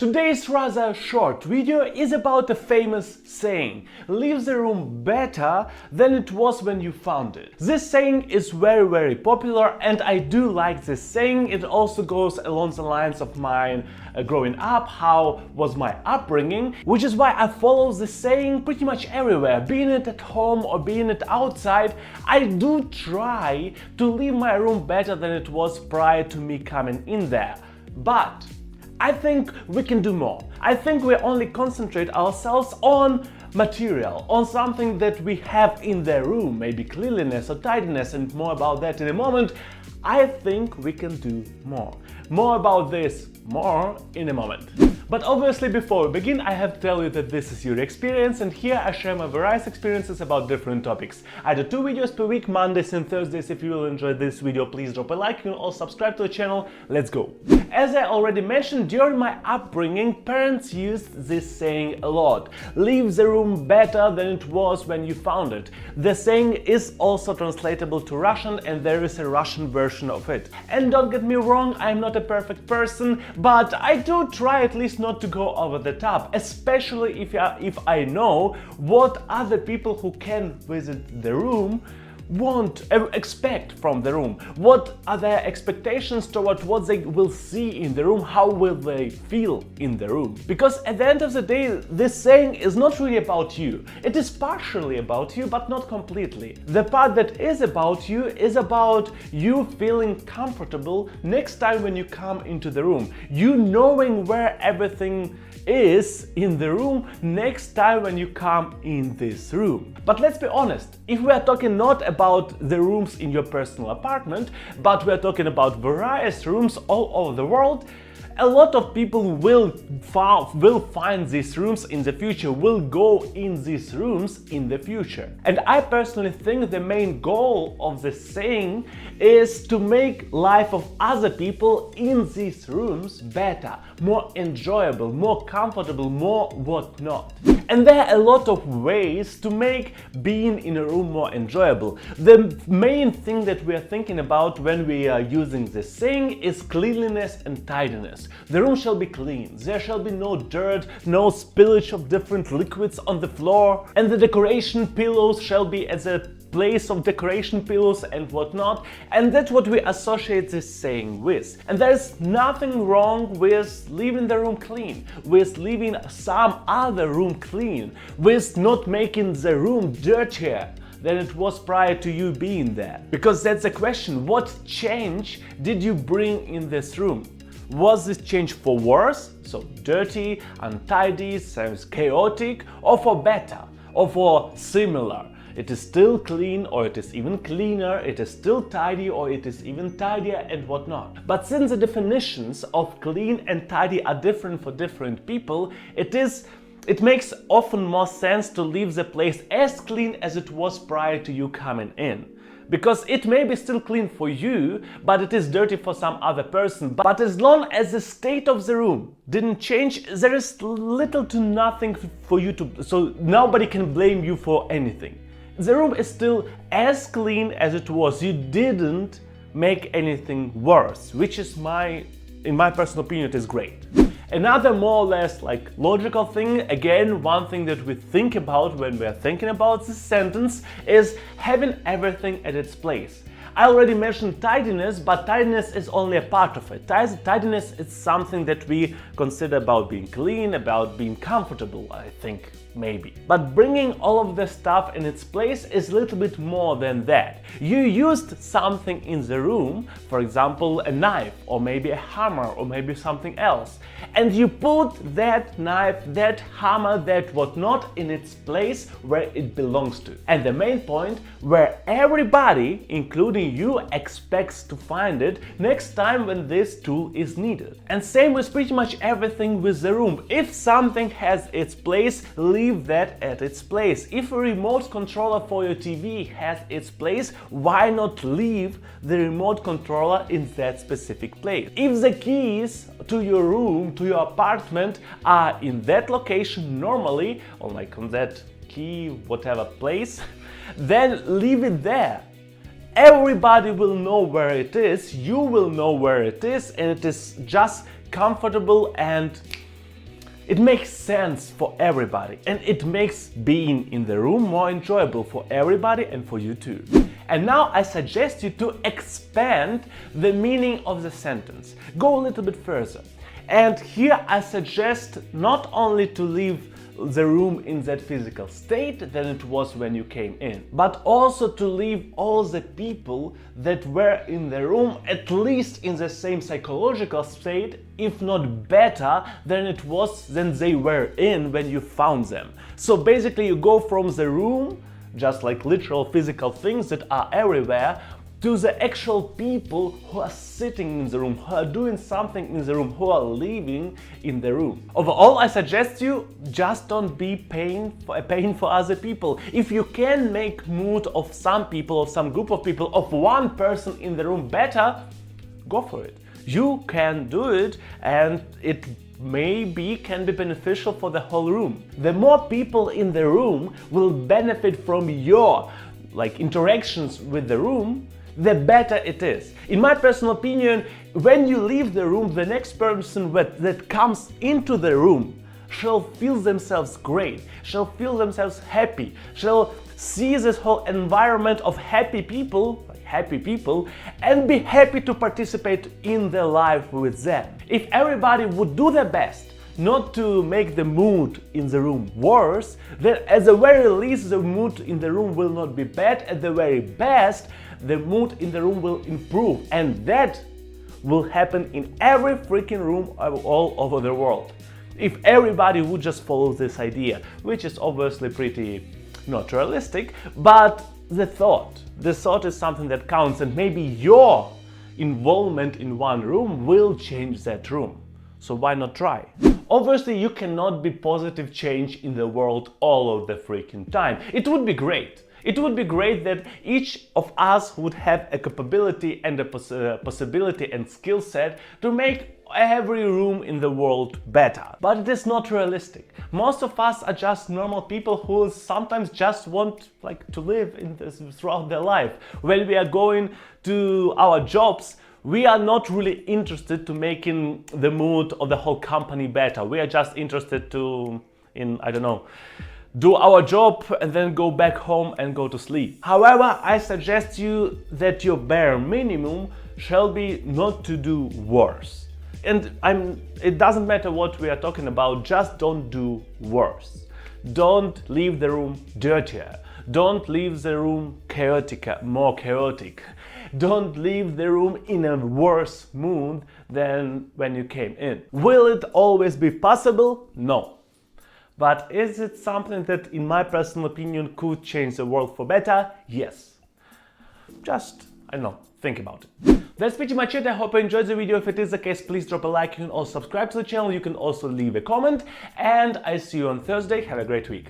Today's rather short video is about a famous saying: leave the room better than it was when you found it. This saying is very popular and I do like this saying. It also goes along the lines of mine growing up, how was my upbringing, which is why I follow this saying pretty much everywhere. Being it at home or being it outside, I do try to leave my room better than it was prior to me coming in there. But I think we can do more. I think we only concentrate ourselves on material, on something that we have in the room, maybe cleanliness or tidiness, and more about that in a moment. I think we can do more. More about this, more in a moment. But obviously before we begin, I have to tell you that this is Yury Experience, and here I share my various experiences about different topics. I do 2 videos per week, Mondays and Thursdays. If you will enjoy this video, please drop a like. You can also subscribe to the channel. Let's go. As I already mentioned, during my upbringing, parents used this saying a lot. Leave the room better than it was when you found it. The saying is also translatable to Russian, and there is a Russian version of it. And don't get me wrong, I'm not a perfect person, but I do try at least not to go over the top, especially if I know what other people who can visit the room expect from the room. What are their expectations toward what they will see in the room? How will they feel in the room? Because at the end of the day, this saying is not really about you. It is partially about you, but not completely. The part that is about you feeling comfortable next time when you come into the room. You knowing where everything is in the room next time when you come in this room. But let's be honest, if we are talking not about the rooms in your personal apartment, but we are talking about various rooms all over the world, a lot of people will find these rooms in the future, will go in these rooms in the future. And I personally think the main goal of the saying is to make life of other people in these rooms better, more enjoyable, more comfortable, more whatnot. And there are a lot of ways to make being in a room more enjoyable. The main thing that we are thinking about when we are using this saying is cleanliness and tidiness. The room shall be clean, there shall be no dirt, no spillage of different liquids on the floor, and the decoration pillows shall be as a place of decoration pillows and whatnot, and that's what we associate this saying with. And there's nothing wrong with leaving the room clean, with leaving some other room clean, with not making the room dirtier than it was prior to you being there. Because that's the question: what change did you bring in this room? Was this change for worse, so dirty, untidy, sounds chaotic, or for better, or for similar? It is still clean, or it is even cleaner, it is still tidy, or it is even tidier, and whatnot. But since the definitions of clean and tidy are different for different people, it makes often more sense to leave the place as clean as it was prior to you coming in. Because it may be still clean for you, but it is dirty for some other person. But as long as the state of the room didn't change, there is little to nothing for you to, so nobody can blame you for anything. The room is still as clean as it was. You didn't make anything worse, which is in my personal opinion, it is great. Another more or less logical thing, again, one thing that we think about when we are thinking about this sentence is having everything at its place. I already mentioned tidiness, but tidiness is only a part of it. Tidiness is something that we consider about being clean, about being comfortable, I think, maybe. But bringing all of the stuff in its place is a little bit more than that. You used something in the room, for example, a knife, or maybe a hammer, or maybe something else, and you put that knife, that hammer, that whatnot in its place where it belongs to. And the main point, where everybody, including you, expects to find it next time when this tool is needed. And same with pretty much everything with the room. If something has its place, leave that at its place. If a remote controller for your TV has its place, why not leave the remote controller in that specific place? If the keys to your room, to your apartment are in that location normally, or on that key, whatever place, then leave it there. Everybody will know where it is, you will know where it is, and it is just comfortable and It makes sense for everybody, and it makes being in the room more enjoyable for everybody and for you too. And now I suggest you to expand the meaning of the sentence. Go a little bit further. And here I suggest not only to leave the room in that physical state than it was when you came in, but also to leave all the people that were in the room at least in the same psychological state, if not better than it was than they were in when you found them. So basically you go from the room, just like literal physical things that are everywhere, to the actual people who are sitting in the room, who are doing something in the room, who are living in the room. Overall, I suggest you just don't be a pain for other people. If you can make mood of some people, of some group of people, of one person in the room better, go for it. You can do it, and it maybe can be beneficial for the whole room. The more people in the room will benefit from your interactions with the room, the better it is. In my personal opinion, when you leave the room, the next person that comes into the room shall feel themselves great, shall feel themselves happy, shall see this whole environment of happy people, and be happy to participate in their life with them. If everybody would do their best not to make the mood in the room worse, then at the very least the mood in the room will not be bad. At the very best, the mood in the room will improve, and that will happen in every freaking room all over the world. If everybody would just follow this idea, which is obviously pretty not realistic, but the thought is something that counts, and maybe your involvement in one room will change that room. So why not try? Obviously, you cannot be positive change in the world all of the freaking time. It would be great. It would be great that each of us would have a capability and a possibility and skill set to make every room in the world better. But it is not realistic. Most of us are just normal people who sometimes just want to live in this throughout their life. When we are going to our jobs, we are not really interested to making the mood of the whole company better. We are just interested do our job and then go back home and go to sleep. However, I suggest you that your bare minimum shall be not to do worse. And it doesn't matter what we are talking about, just don't do worse. Don't leave the room dirtier. Don't leave the room more chaotic. Don't leave the room in a worse mood than when you came in. Will it always be possible? No. But is it something that, in my personal opinion, could change the world for better? Yes. Just, think about it. That's pretty much it. I hope you enjoyed the video. If it is the case, please drop a like. You can also subscribe to the channel. You can also leave a comment. And I see you on Thursday. Have a great week.